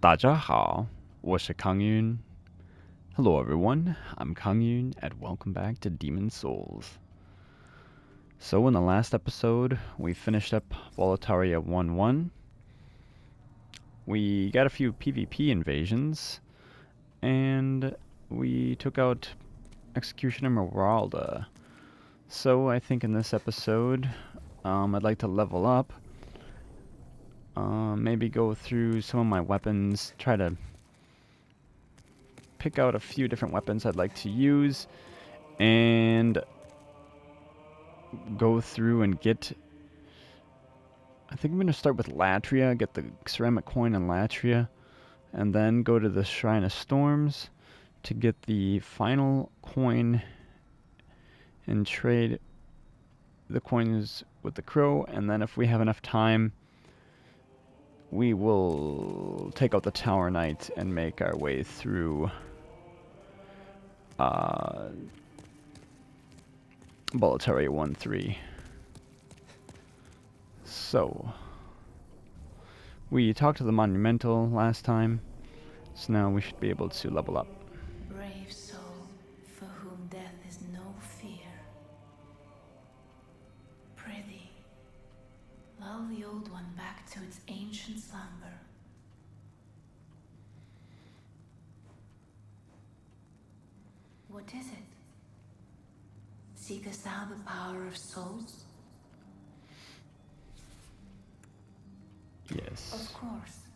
大家好，我是康 Yun. Hello everyone, I'm Kang Yun, and welcome back to Demon Souls. So in the last episode, we finished up Volataria 1-1. We got a few PvP invasions, and we took out Executioner Meralda. So I think in this episode, I'd like to level up. Maybe go through some of my weapons, try to pick out a few different weapons I'd like to use, and go through and get... I think I'm going to start with Latria, get the ceramic coin in Latria, and then go to the Shrine of Storms to get the final coin and trade the coins with the crow, and then if we have enough time, we will take out the Tower Knight and make our way through Boletaria 1-3. So, we talked to the Monumental last time, so now we should be able to level up. Brave soul, for whom death is no fear. Prithee, lull the old one back to its ancient slumber. What is it? Seekest thou the power of souls? Yes. Of course.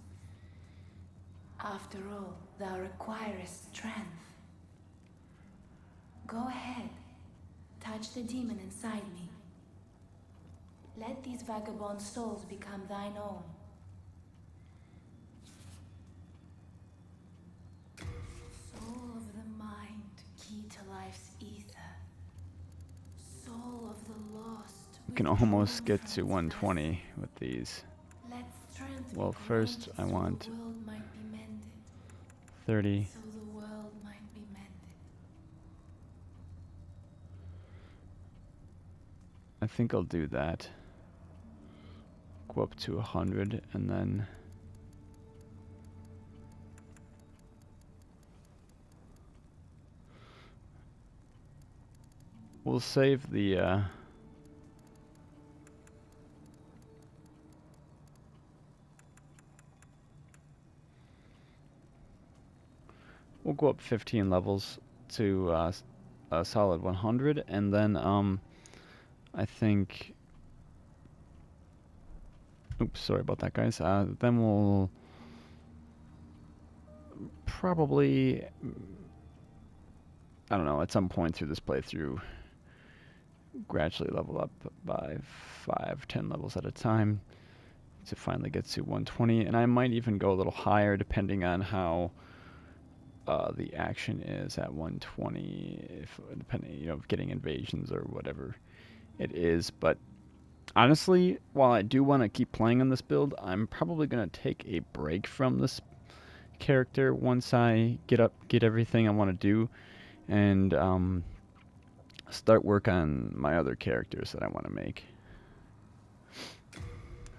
After all, thou requirest strength. Go ahead. Touch the demon inside me. Let these vagabond souls become thine own. Soul of the mind, key to life's ether. Soul of the lost. We can almost get to 120 with these. Let strength Well, be first granted I so want the world might be mended. 30. So the world might be mended. I think I'll do that. Go up to 100 and then... We'll save the... We'll go up 15 levels to a solid 100, and then I think... Oops, sorry about that, guys. Then we'll probably... I don't know, at some point through this playthrough, gradually level up by 5-10 levels at a time to finally get to 120, and I might even go a little higher depending on how the action is at 120, if depending, getting invasions or whatever it is. But honestly, while I do want to keep playing on this build, I'm probably going to take a break from this character once I get everything I want to do, and start work on my other characters that I want to make.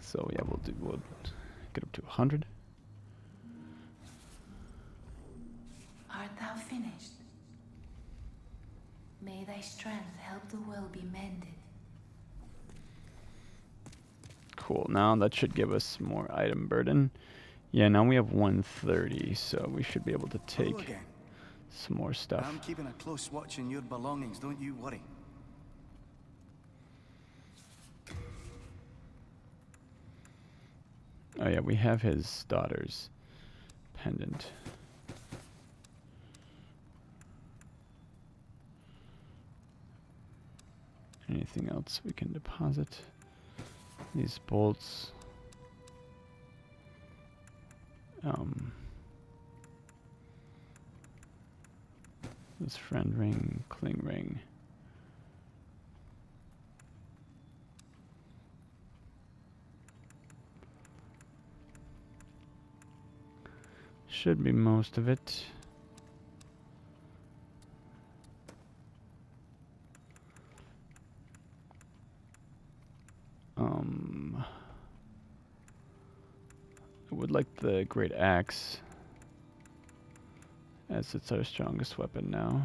So yeah, we'll get up to 100. Art thou finished? May thy strength help the world be mended. Cool. Now that should give us more item burden. Yeah, now we have 130, so we should be able to take some more stuff. I'm keeping a close watch on your belongings, don't you worry. Oh yeah, we have his daughter's pendant. Anything else we can deposit? These bolts. This friend ring, cling ring. Should be most of it. I would would like the Great Axe, as it's our strongest weapon now.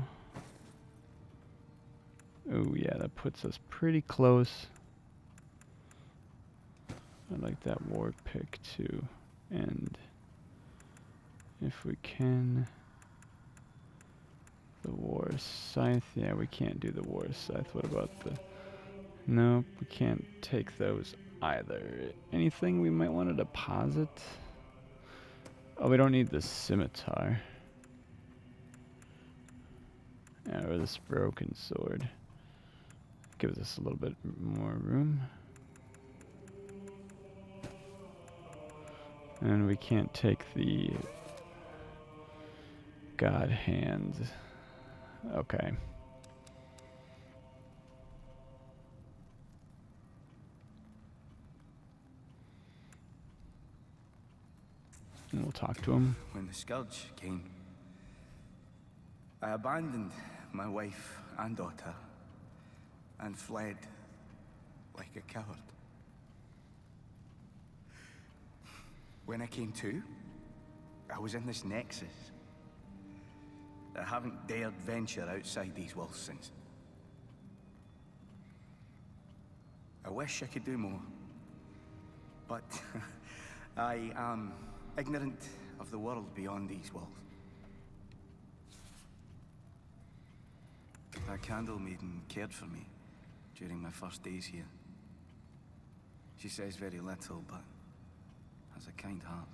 Oh yeah, that puts us pretty close. I like that war pick too. And if we can, the war scythe. Yeah, we can't do the war scythe. What about the... Nope, we can't take those either. Anything we might want to deposit? Oh, we don't need the scimitar. Yeah, or this broken sword. Gives us a little bit more room. And we can't take the God hand. Okay. And we'll talk to him. When the scourge came, I abandoned my wife and daughter and fled like a coward. When I came to, I was in this nexus. I haven't dared venture outside these walls since. I wish I could do more, but I am ignorant of the world beyond these walls. That candle maiden cared for me during my first days here. She says very little, but has a kind heart.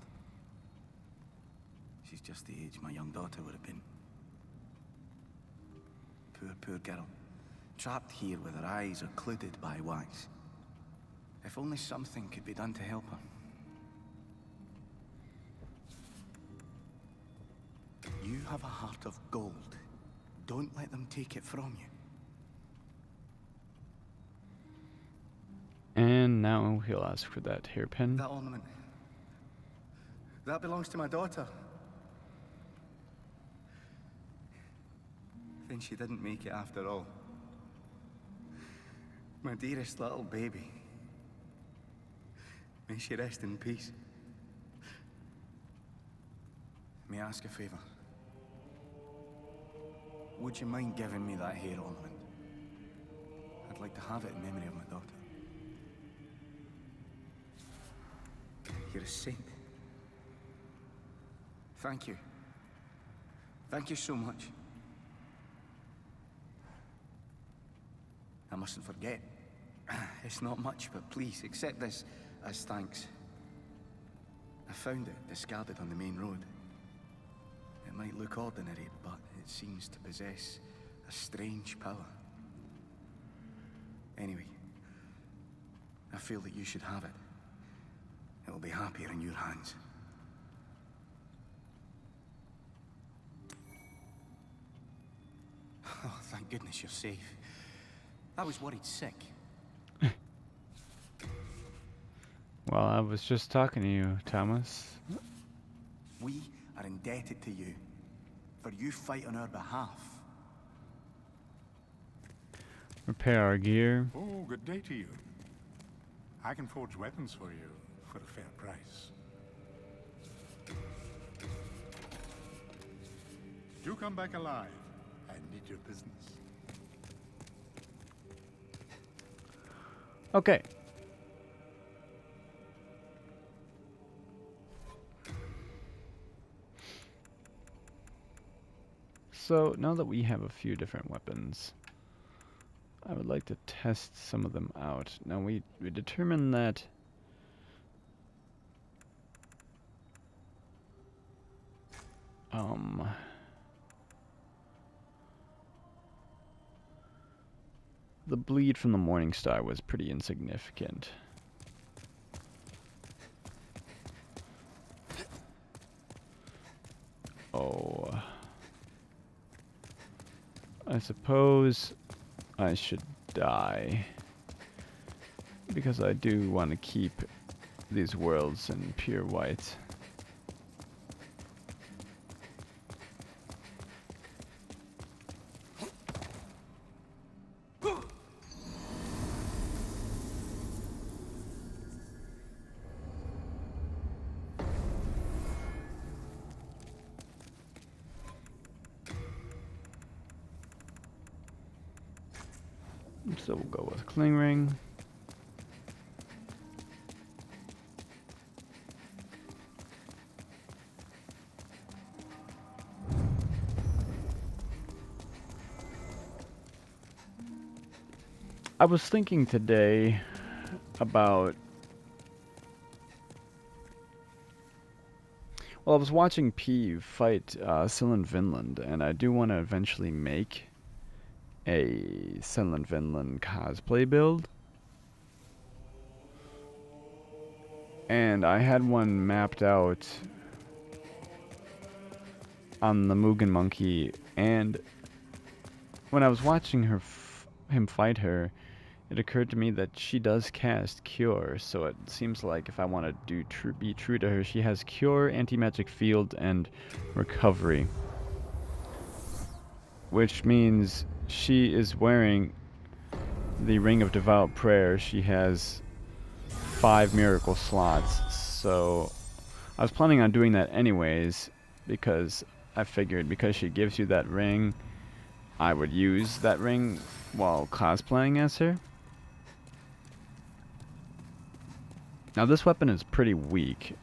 She's just the age my young daughter would have been. Poor girl. Trapped here with her eyes occluded by wax. If only something could be done to help her. You have a heart of gold. Don't let them take it from you. And now he'll ask for that hairpin. That ornament. That belongs to my daughter. Then she didn't make it after all. My dearest little baby. May she rest in peace. May I ask a favor? Would you mind giving me that hair ornament? I'd like to have it in memory of my daughter. You're a saint. Thank you. Thank you so much. I mustn't forget. It's not much, but please accept this as thanks. I found it discarded on the main road. It might look ordinary, but it seems to possess a strange power. Anyway, I feel that you should have it. It will be happier in your hands. Oh, thank goodness you're safe. I was worried sick. Well, I was just talking to you, Thomas. We are indebted to you, for you fight on our behalf. Repair our gear. Oh, good day to you. I can forge weapons for you for a fair price. Do come back alive. I need your business. Okay. So now that we have a few different weapons, I would like to test some of them out. Now we determined that the bleed from the Morning Star was pretty insignificant. Oh, I suppose I should die, because I do want to keep these worlds in pure white. So we'll go with Cling Ring. I was thinking today about... Well, I was watching Peeve fight Sylvan Vinland, and I do want to eventually make a Sylvan Vinland cosplay build. And I had one mapped out on the Mugen Monkey, and when I was watching him fight her, it occurred to me that she does cast Cure, so it seems like if I want to be true to her, she has Cure, Anti-Magic Field, and Recovery. Which means she is wearing the Ring of Devout Prayer. She has 5 miracle slots, so I was planning on doing that anyways, because I figured because she gives you that ring, I would use that ring while cosplaying as her. Now this weapon is pretty weak.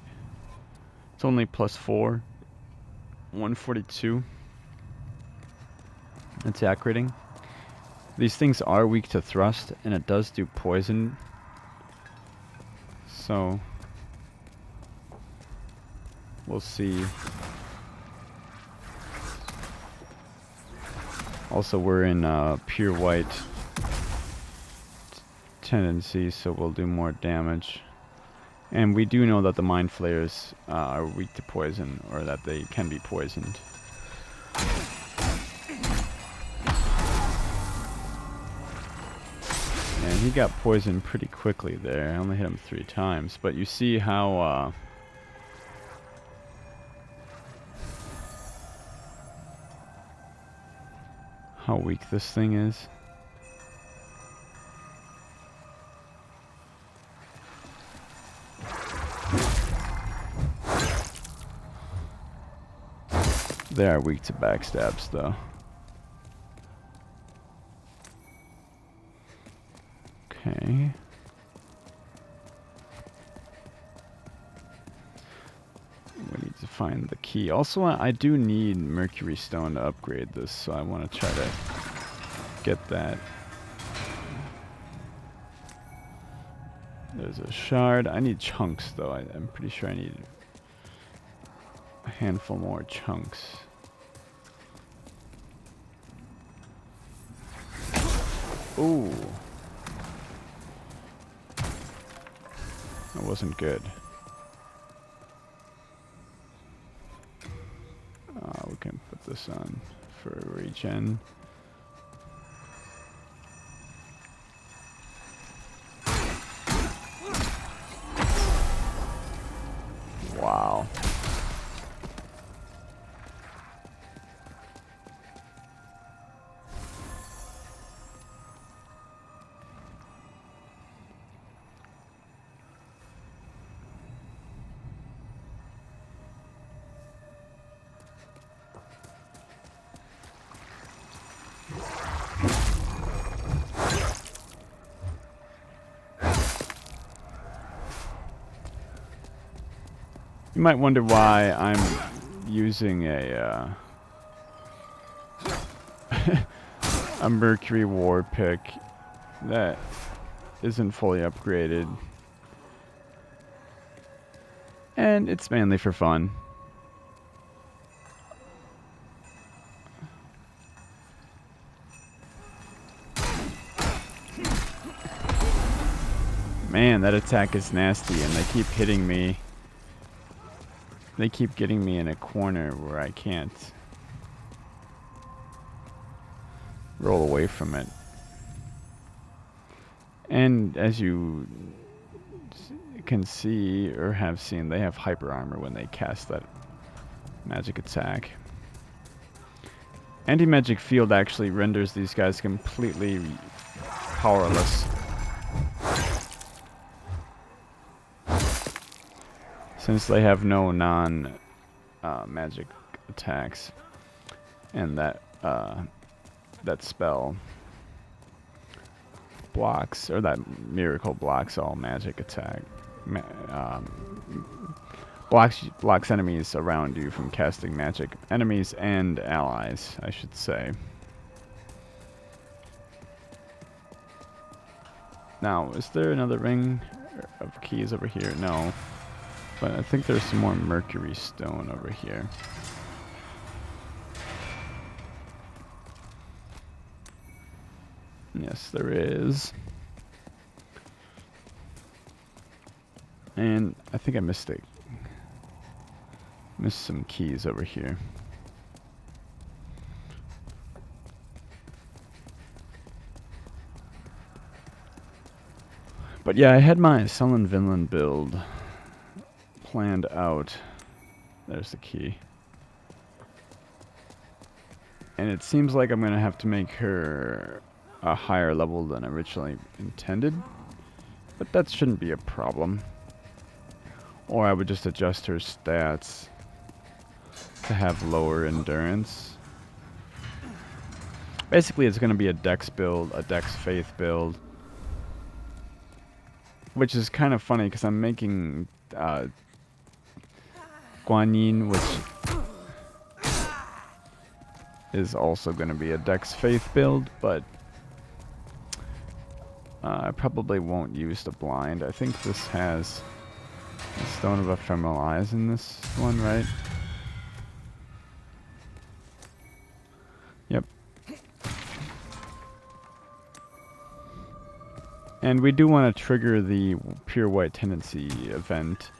It's only +4, 142 attack rating. These things are weak to thrust, and it does do poison. So we'll see. Also, we're in pure white tendency, so we'll do more damage. And we do know that the Mind Flayers are weak to poison, or that they can be poisoned. And he got poisoned pretty quickly there. I only hit him 3 times, but you see how weak this thing is. They are weak to backstabs, though. Okay. We need to find the key. Also, I do need Mercury Stone to upgrade this, so I want to try to get that. There's a shard. I need chunks, though. I'm pretty sure I need a handful more chunks. Ooh. That wasn't good. We can put this on for regen. Wow. You might wonder why I'm using a a Mercury War pick that isn't fully upgraded. And it's mainly for fun. Man, that attack is nasty, and they keep hitting me. They keep getting me in a corner where I can't roll away from it. And as you can see or have seen, they have hyper armor when they cast that magic attack. Anti-magic field actually renders these guys completely powerless. Since they have no non-magic attacks, and that spell blocks, or that miracle blocks all magic attack. Blocks enemies around you from casting magic. Enemies and allies, I should say. Now, is there another ring of keys over here? No. But I think there's some more mercury stone over here. Yes, there is. And I think I missed it. Missed some keys over here. But yeah, I had my Sullen Vinland build planned out. There's the key. And it seems like I'm gonna have to make her a higher level than originally intended. But that shouldn't be a problem. Or I would just adjust her stats to have lower endurance. Basically, it's going to be a dex build, a dex faith build. Which is kind of funny because I'm making Guanyin, which is also going to be a dex faith build, but I probably won't use the blind. I think this has the Stone of Ephemeral Eyes in this one, right? Yep. And we do want to trigger the Pure White Tendency event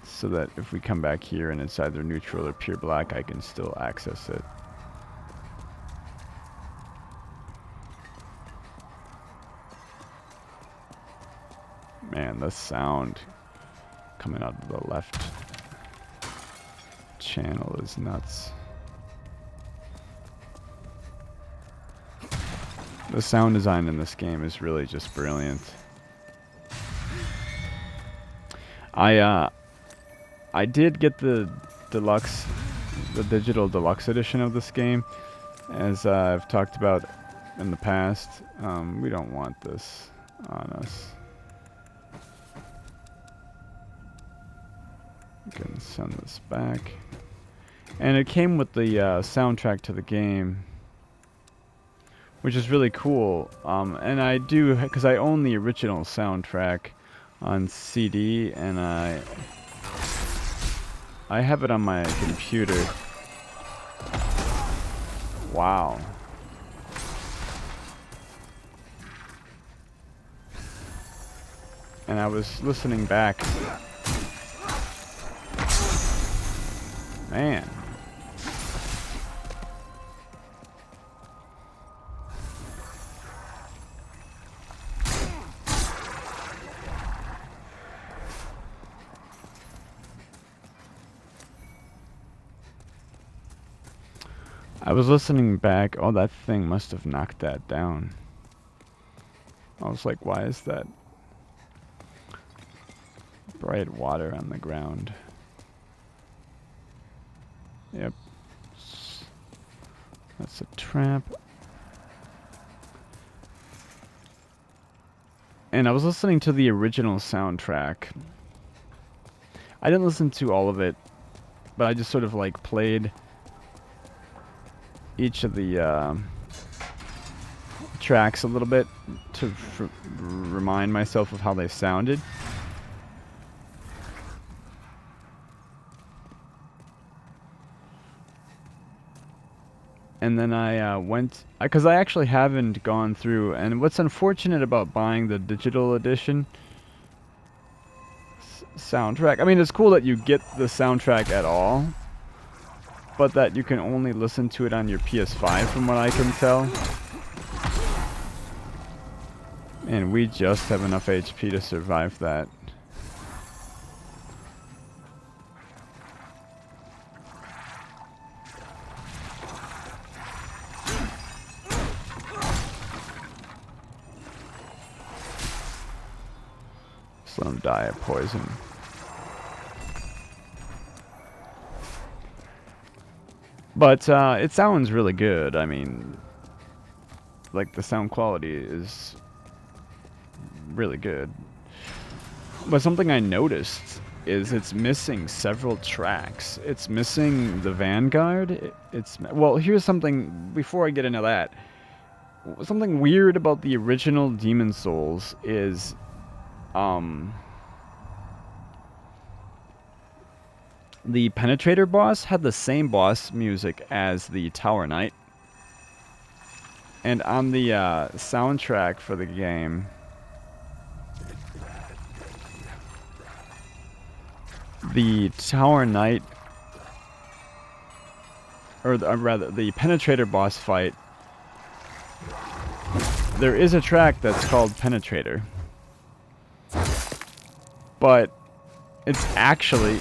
so that if we come back here and it's either neutral or pure black, I can still access it. Man, the sound coming out of the left channel is nuts. The sound design in this game is really just brilliant. I did get the digital deluxe edition of this game, as I've talked about in the past. We don't want this on us. Can send this back. And it came with the soundtrack to the game, which is really cool. And I do, because I own the original soundtrack on CD, and I have it on my computer. Wow. And I was listening back. Man. I was listening back. Oh, that thing must have knocked that down. I was like, why is that bright water on the ground? Yep. That's a trap. And I was listening to the original soundtrack. I didn't listen to all of it, but I just sort of like played each of the tracks a little bit to remind myself of how they sounded. And then I went, because I actually haven't gone through, and what's unfortunate about buying the digital edition soundtrack, I mean, it's cool that you get the soundtrack at all, but that you can only listen to it on your PS5 from what I can tell. And we just have enough HP to survive that. Just let him die of poison. But it sounds really good. I mean, like the sound quality is really good. But something I noticed is it's missing several tracks. It's missing the Vanguard. Well, here's something before I get into that. Something weird about the original Demon Souls is the Penetrator boss had the same boss music as the Tower Knight. And on the soundtrack for the game, the Tower Knight, or rather, the Penetrator boss fight, there is a track that's called Penetrator. But it's actually...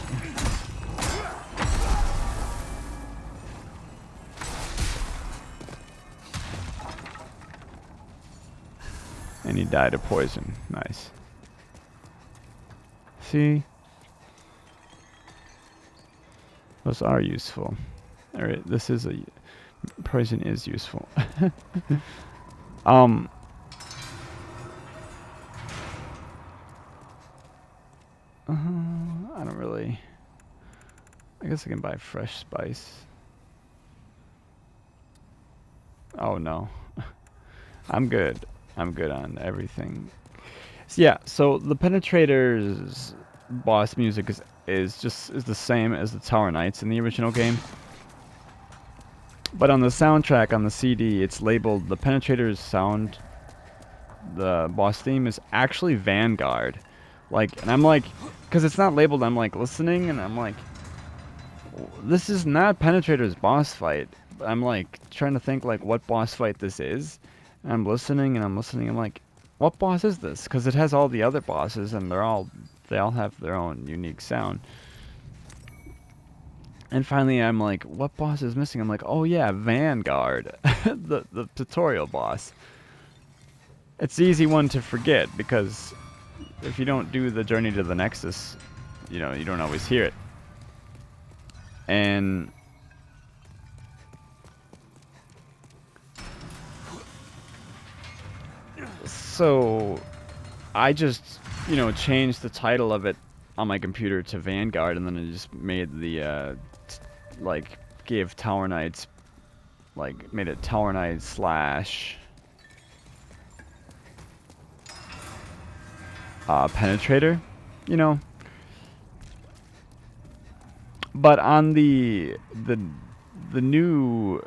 And he died of poison. Nice. See? Those are useful. Alright, this is a... Poison is useful. I don't really... I guess I can buy fresh spice. Oh no. I'm good. I'm good on everything. So yeah, so the Penetrator's boss music is the same as the Tower Knights in the original game. But on the soundtrack on the CD, it's labeled the Penetrator's sound. The boss theme is actually Vanguard. Like, and I'm like, because it's not labeled, I'm like listening and I'm like, this is not Penetrator's boss fight. I'm like trying to think like what boss fight this is. And I'm listening and I'm listening. I'm like, what boss is this? Because it has all the other bosses and they all have their own unique sound. And finally I'm like, what boss is missing? I'm like, oh yeah, Vanguard, the tutorial boss. It's the easy one to forget because if you don't do the journey to the Nexus, you know, you don't always hear it. And so I just, you know, changed the title of it on my computer to Vanguard, and then I just made the like gave Tower Knights, like made it Tower Knights slash Penetrator, you know. But on the new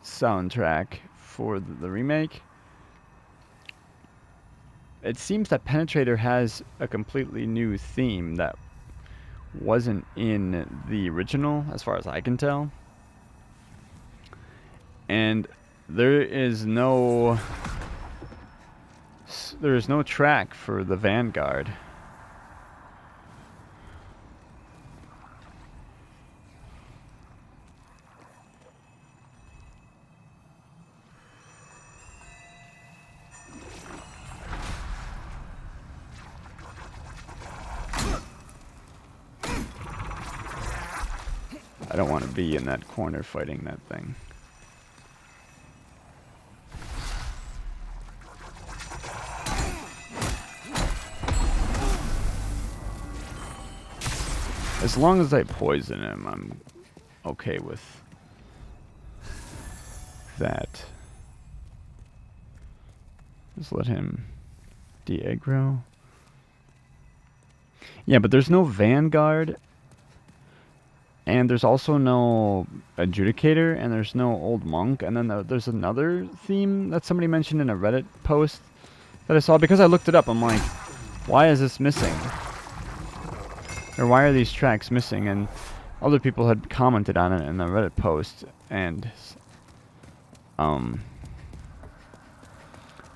soundtrack for the remake, it seems that Penetrator has a completely new theme that wasn't in the original, as far as I can tell. And there is no track for the Vanguard. I don't want to be in that corner fighting that thing. As long as I poison him, I'm okay with that. Just let him de-aggro. Yeah, but there's no Vanguard. And there's also no Adjudicator, and there's no Old Monk, and then there's another theme that somebody mentioned in a Reddit post that I saw. Because I looked it up, I'm like, why is this missing? Or why are these tracks missing? And other people had commented on it in the Reddit post, and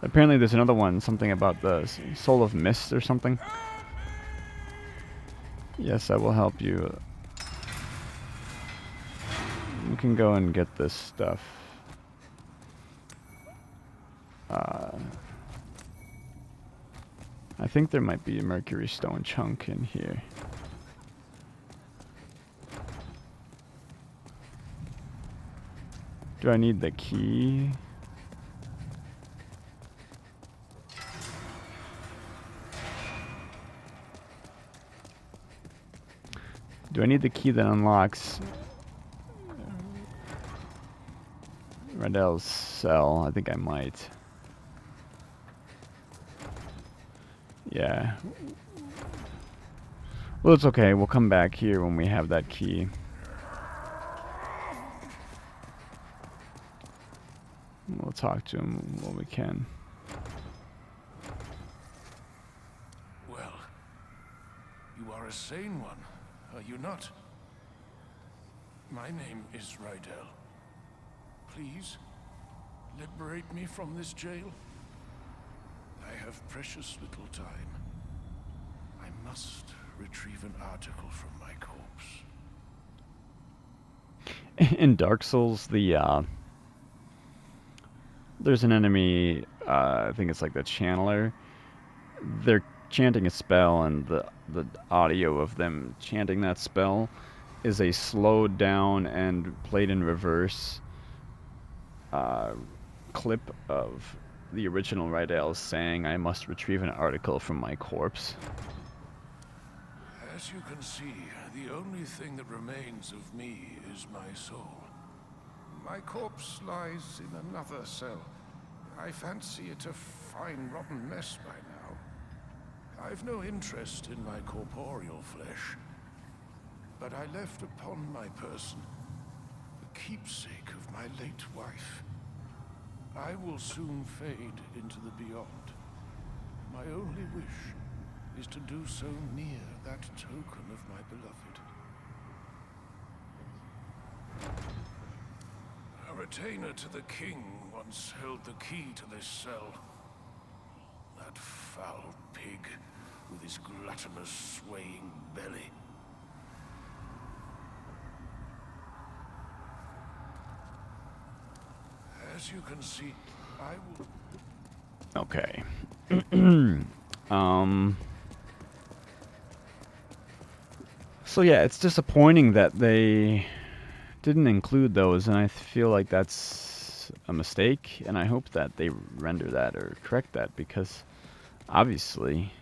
apparently there's another one, something about the Soul of Mist or something. Yes, I will help you. You can go and get this stuff. I think there might be a Mercury Stone chunk in here. Do I need the key? Do I need the key that unlocks Rydell's cell? I think I might. Yeah. Well, it's okay. We'll come back here when we have that key. We'll talk to him when we can. Well, you are a sane one, are you not? My name is Rydell. Please, liberate me from this jail. I have precious little time. I must retrieve an article from my corpse. In Dark Souls, there's an enemy, I think it's like the Channeler. They're chanting a spell, and the audio of them chanting that spell is a slowed down and played in reverse clip of the original Rydell saying, "I must retrieve an article from my corpse." As you can see, the only thing that remains of me is my soul. My corpse lies in another cell. I fancy it a fine, rotten mess by now. I've no interest in my corporeal flesh, but I left upon my person the keepsake of my late wife. I will soon fade into the beyond. My only wish is to do so near that token of my beloved. A retainer to the king once held the key to this cell. That foul pig with his gluttonous, swaying belly. As you can see, I will... Okay. So yeah, it's disappointing that they didn't include those, and I feel like that's a mistake, and I hope that they render that or correct that, because obviously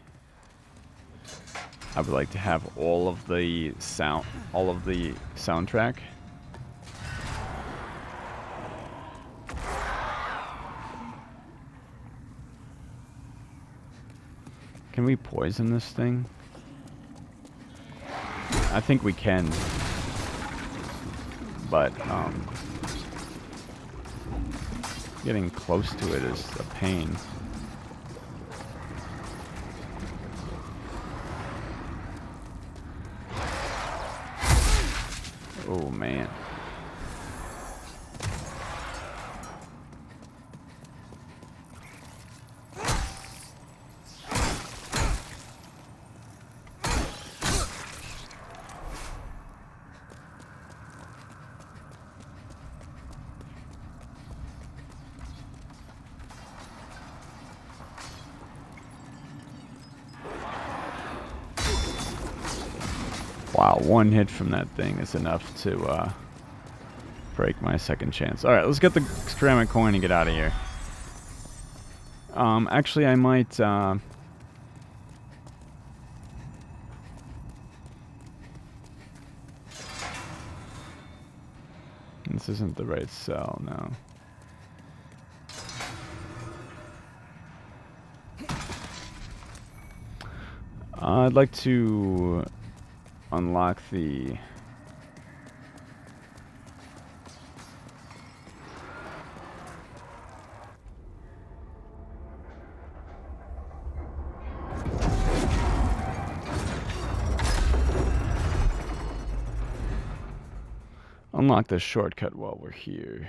I would like to have all of the soundtrack. Can we poison this thing? I think we can. But, getting close to it is a pain. Oh, man. Wow, one hit from that thing is enough to break my second chance. Alright, let's get the ceramic coin and get out of here. Actually, I might... This isn't the right cell, no. I'd like to unlock the... Unlock the shortcut while we're here.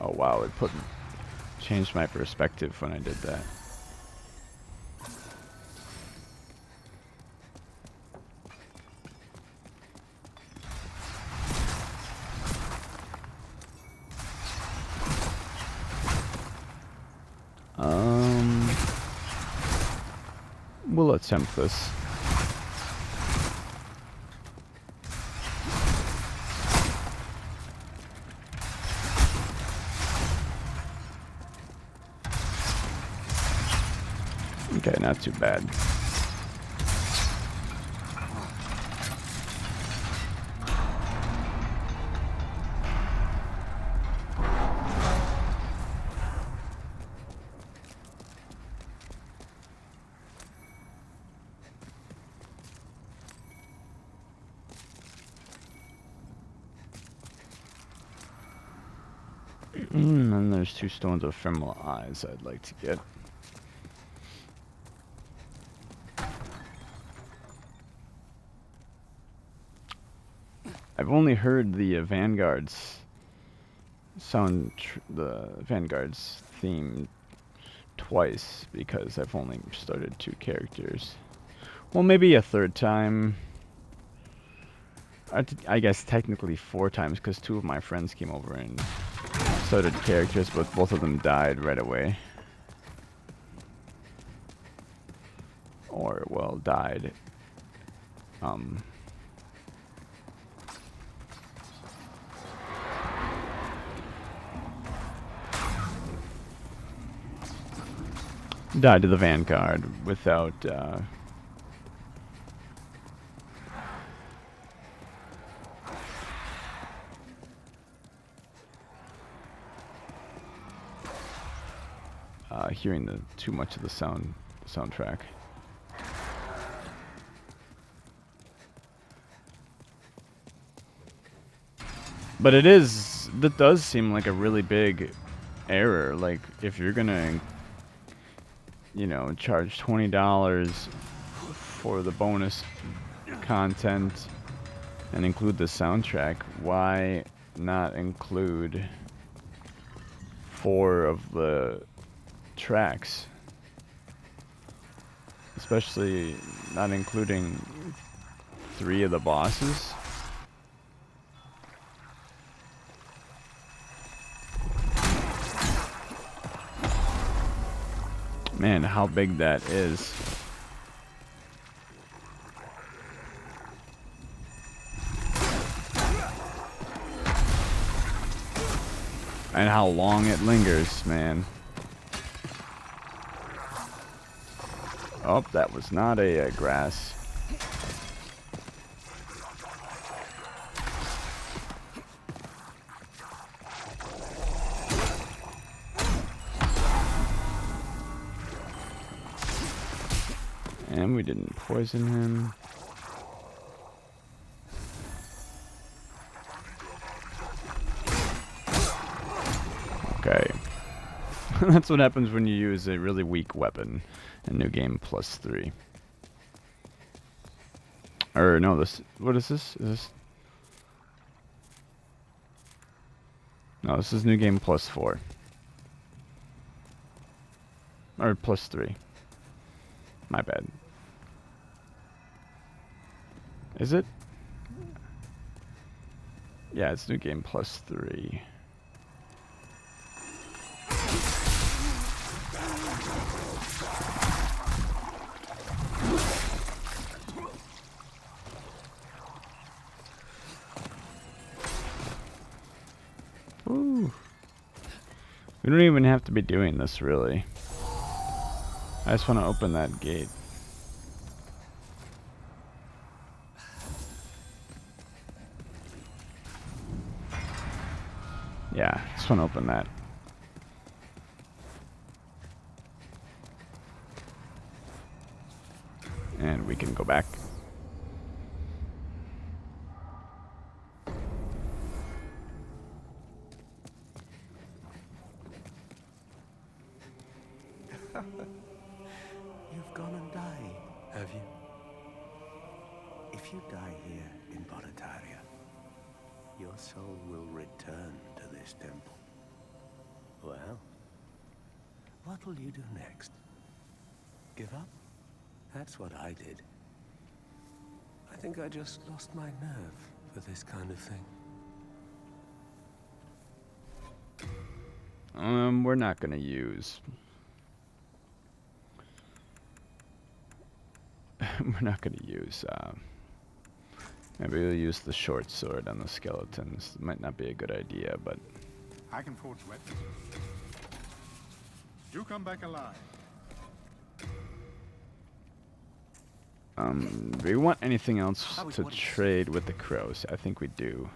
Oh wow, it changed my perspective when I did that. We'll attempt this. Okay, not too bad. And then there's 2 stones of ephemeral eyes I'd like to get. I've only heard the Vanguard's the Vanguard's theme twice because I've only started 2 characters. Well, maybe a 3rd time. I guess technically 4 times because 2 of my friends came over and started characters, but both of them died right away. Or, well, died. Died to the Vanguard without, hearing too much of the soundtrack. But that does seem like a really big error. Like, if you're gonna, charge $20 for the bonus content and include the soundtrack, why not include 4 of the tracks? Especially not including 3 of the bosses. Man, how big that is. And how long it lingers, man. Oh, that was not a grass. And we didn't poison him. Okay. That's what happens when you use a really weak weapon in New Game Plus 3. Or no, what is this? No, this is New Game Plus 4. Or plus 3. My bad. Is it? Yeah, it's New Game Plus 3. Ooh. We don't even have to be doing this, really. I just want to open that gate. Yeah, just want to open that. And we can go back. You've gone and died, have you? If you die here in Barataria, your soul will return to this temple. Well, what will you do next? Give up? That's what I did. I think I just lost my nerve for this kind of thing. We're not gonna use... we're not gonna use, maybe we'll use the short sword on the skeletons. It might not be a good idea, but... I can forge weapons. You come back alive. Do we want anything else to trade with the crows? I think we do.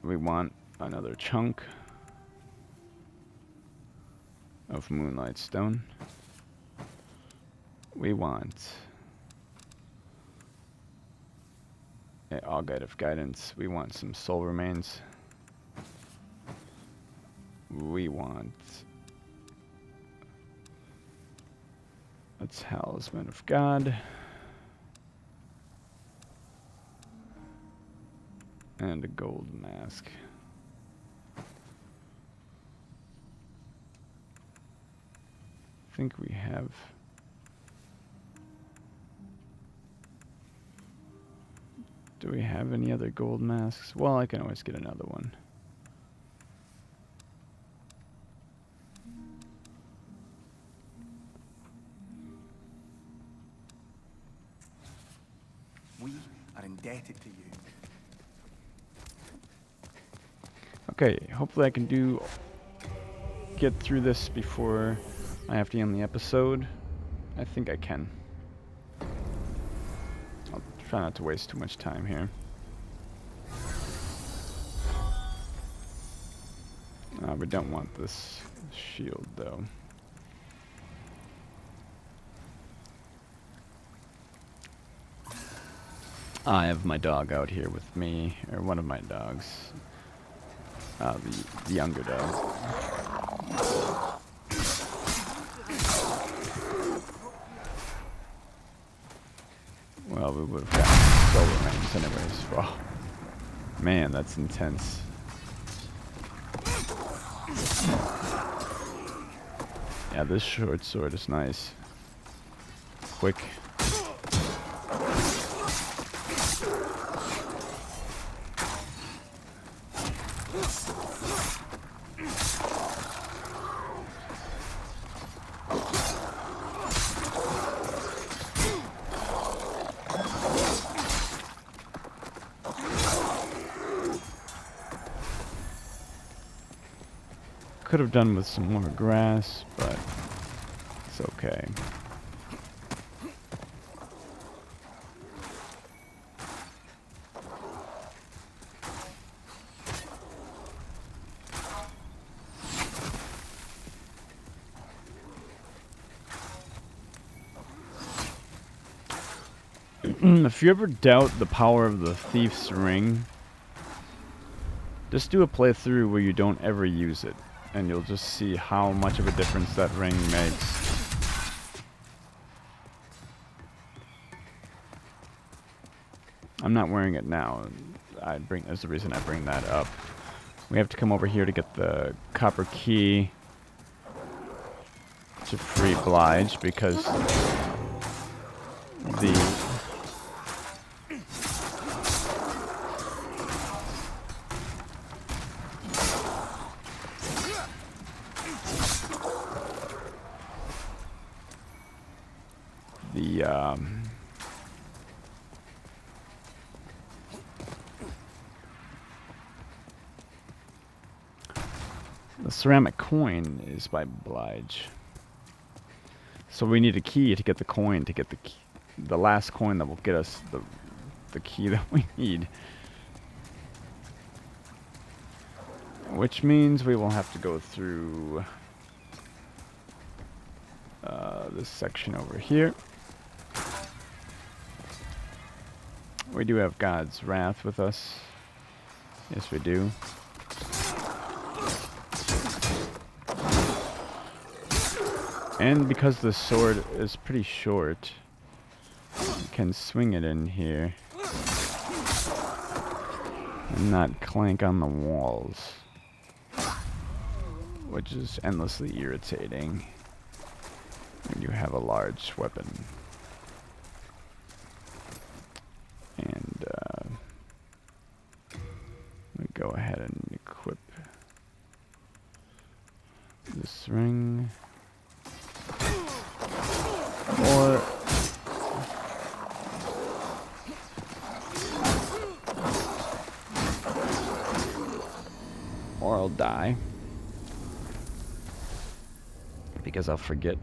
We want another chunk of Moonlight Stone. We want All Guide of Guidance. We want some soul remains. We want a Talisman of God. And a gold mask. I think we have... Do we have any other gold masks? Well, I can always get another one. We are indebted to you. Okay, hopefully I can get through this before I have to end the episode. I think I can. I'll try not to waste too much time here. We don't want this shield though. I have my dog out here with me, or one of my dogs. The younger dog. Well, we would have gotten soul remains anyways. Oh, man, that's intense. Yeah, this short sword is nice. Quick. Could have done with some more grass, but it's okay. If you ever doubt the power of the Thief's Ring, just do a playthrough where you don't ever use it, and you'll just see how much of a difference that ring makes. I'm not wearing it now. That's the reason I bring that up. We have to come over here to get the copper key to free Blige, because the ceramic coin is by Blige. So we need a key to get the coin, to get the last coin that will get us the key that we need. Which means we will have to go through this section over here. We do have God's Wrath with us. Yes, we do. And because the sword is pretty short, you can swing it in here and not clank on the walls, which is endlessly irritating when you have a large weapon. And we go ahead and equip this ring. Or I'll die, because I'll forget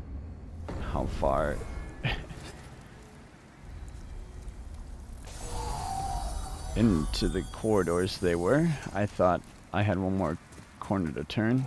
how far into the corridors they were. I thought I had one more corner to turn.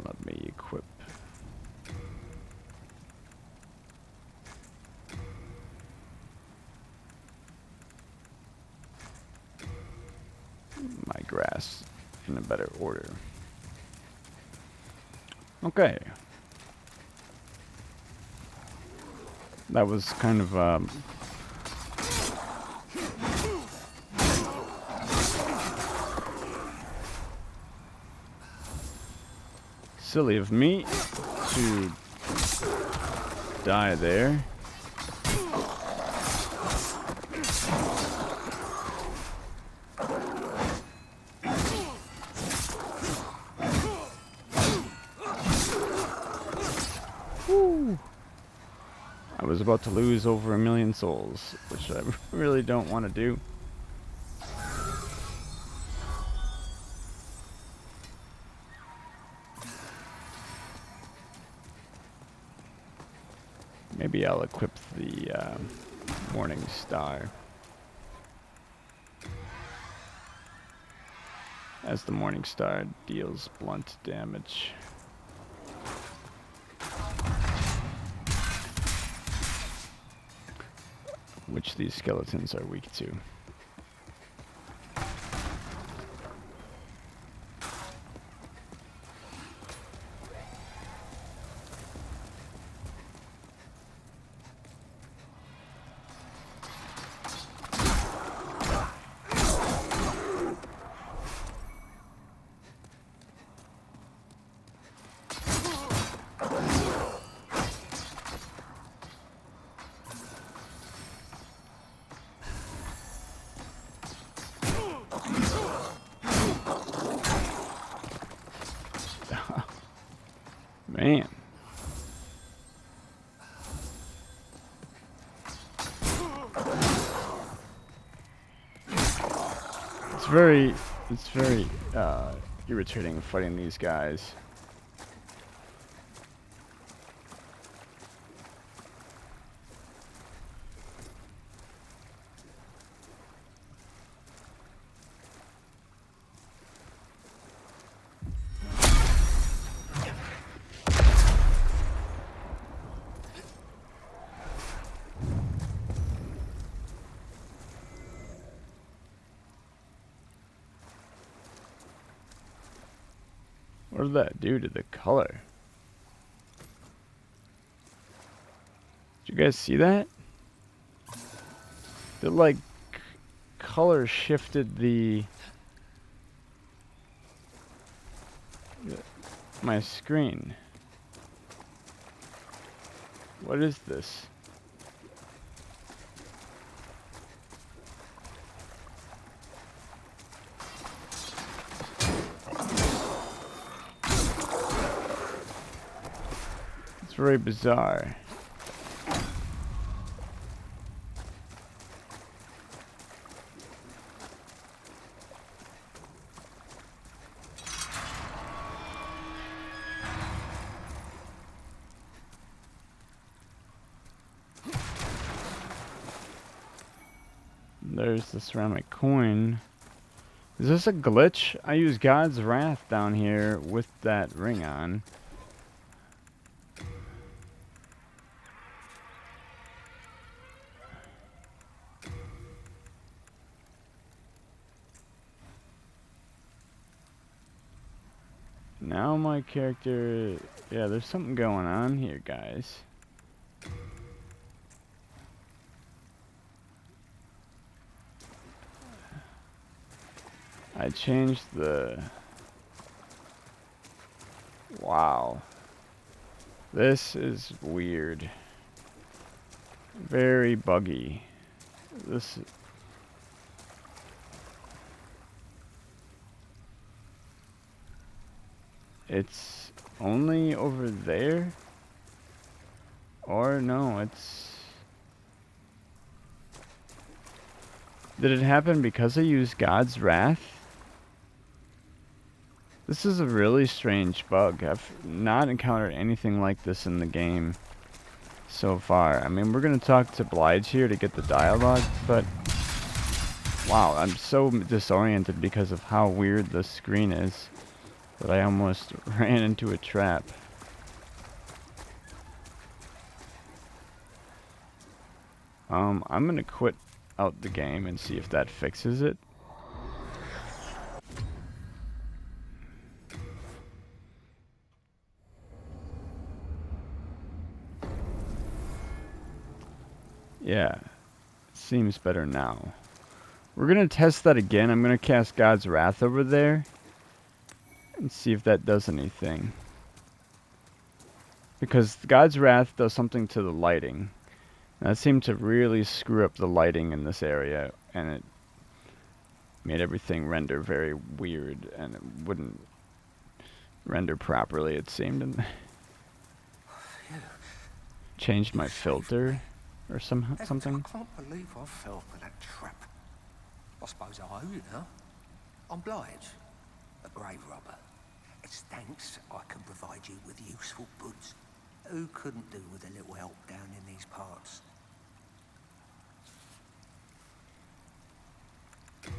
Let me equip. My grass in a better order. Okay. That was kind of silly of me to die there. Woo. I was about to lose over 1 million souls, which I really don't want to do. Maybe I'll equip the Morning Star, as the Morning Star deals blunt damage. Which these skeletons are weak to. Man. It's very irritating fighting these guys. What did that do to the color? Did you guys see that? The like color shifted my screen. What is this? It's very bizarre. There's the ceramic coin. Is this a glitch? I use God's Wrath down here with that ring on. Now my character... Yeah, there's something going on here, guys. I changed the... Wow. This is weird. Very buggy. This... It's only over there? Or no, it's... Did it happen because I used God's Wrath? This is a really strange bug. I've not encountered anything like this in the game so far. I mean, we're going to talk to Blige here to get the dialogue, but wow, I'm so disoriented because of how weird the screen is that I almost ran into a trap. I'm going to quit out the game and see if that fixes it. Yeah, seems better now. We're going to test that again. I'm going to cast God's Wrath over there and see if that does anything. Because God's Wrath does something to the lighting. And that seemed to really screw up the lighting in this area, and it made everything render very weird, and it wouldn't render properly, it seemed, and changed my filter or something. I can't believe I fell for that trap. I suppose I owe you now. I'm Blige, a grave robber. It's thanks I can provide you with useful goods. Who couldn't do with a little help down in these parts?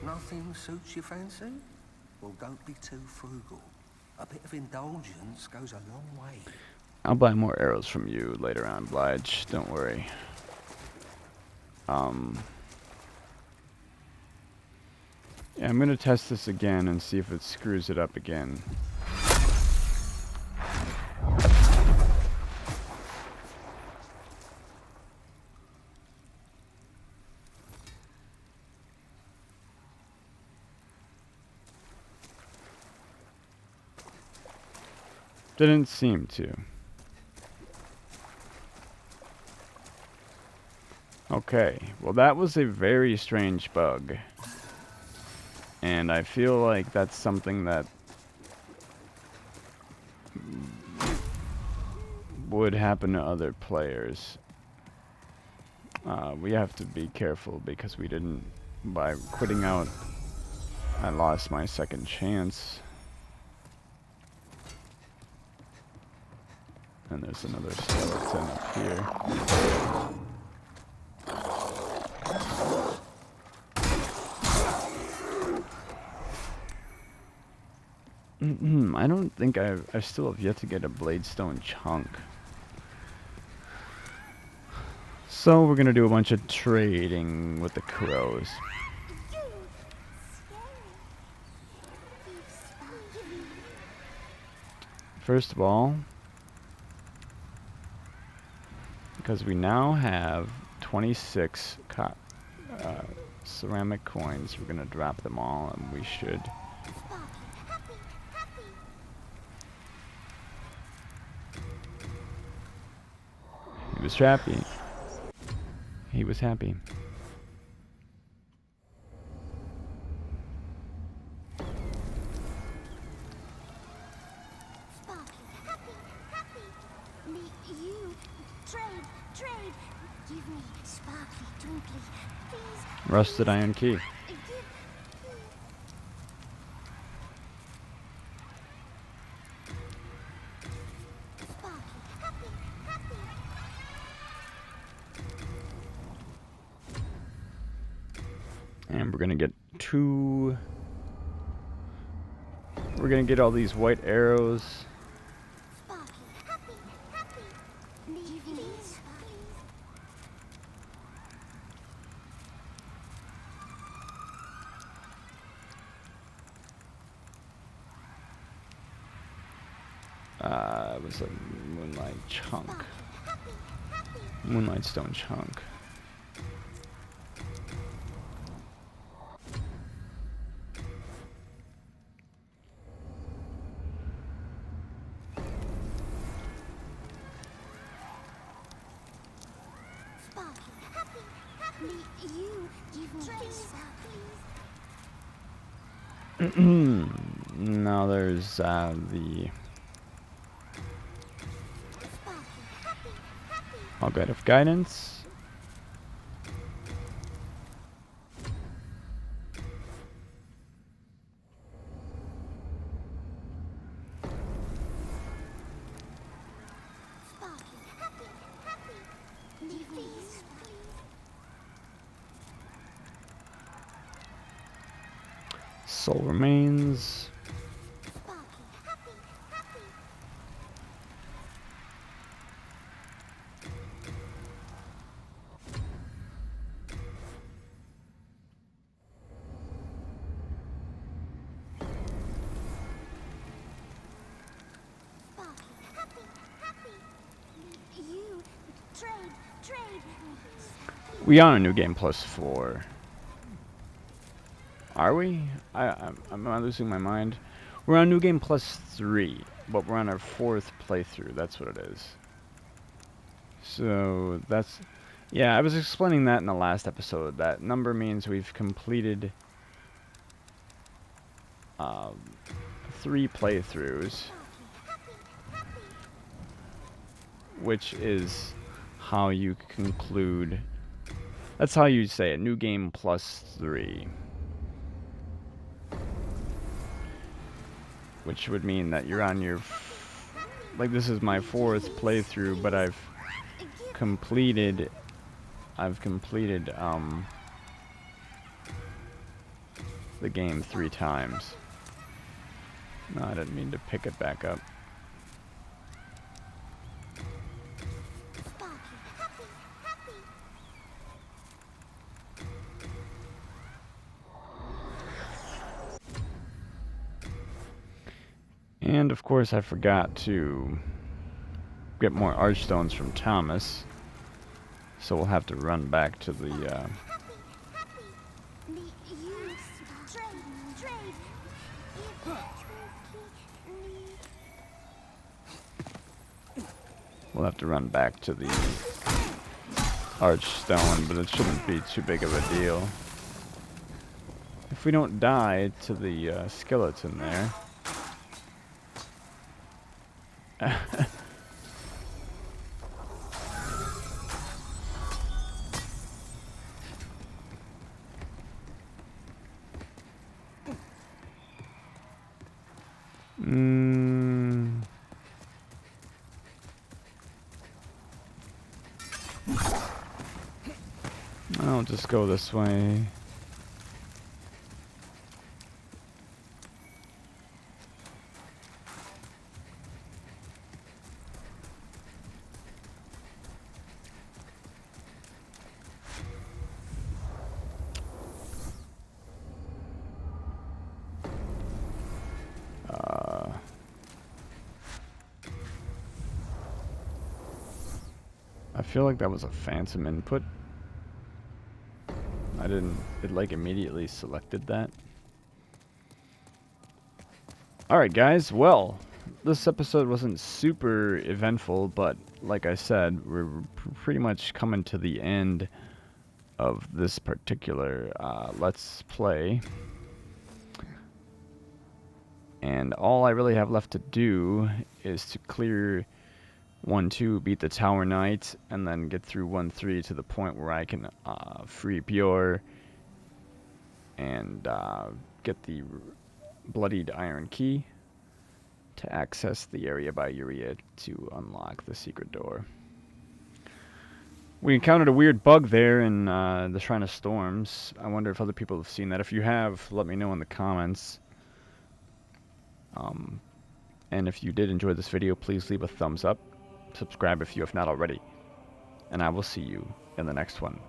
Nothing suits your fancy? Well, don't be too frugal. A bit of indulgence goes a long way. I'll buy more arrows from you later on, Blige. Don't worry. Yeah, I'm gonna test this again and see if it screws it up again. Didn't seem to. Okay, well that was a very strange bug. And I feel like that's something that would happen to other players. We have to be careful because we didn't, by quitting out, I lost my second chance. And there's another skeleton up here. I don't think I still have yet to get a Bladestone chunk. So we're gonna do a bunch of trading with the crows. First of all, because we now have 26 ceramic coins, we're gonna drop them all, and we should. He was happy. He was happy. Rusted iron key. And we're gonna get we're gonna get all these white arrows. It was a moonlight chunk. Moonlight stone chunk. Now there's the All God of Guidance. Soul remains. We are on New Game Plus 4. Are we? Am I losing my mind? We're on New Game Plus 3, but we're on our 4th playthrough. That's what it is. So that's... Yeah, I was explaining that in the last episode. That number means we've completed 3 playthroughs, which is how you conclude... That's how you say it, New Game Plus 3. Which would mean that you're on your... Like, this is my 4th playthrough, but I've completed... the game 3 times. No, I didn't mean to pick it back up. And of course I forgot to get more archstones from Thomas, so we'll have to run back to the we'll have to run back to the archstone, but it shouldn't be too big of a deal. If we don't die to the skeleton there. I'll just go this way. I feel like that was a phantom input. It like immediately selected that. Alright guys, well, this episode wasn't super eventful, but like I said, we're pretty much coming to the end of this particular Let's Play. And all I really have left to do is to clear 1-2, beat the Tower Knight, and then get through 1-3 to the point where I can free Bjor and get the Bloodied Iron Key to access the area by Uria to unlock the secret door. We encountered a weird bug there in the Shrine of Storms. I wonder if other people have seen that. If you have, let me know in the comments. And if you did enjoy this video, please leave a thumbs up. Subscribe if you have not already. And I will see you in the next one.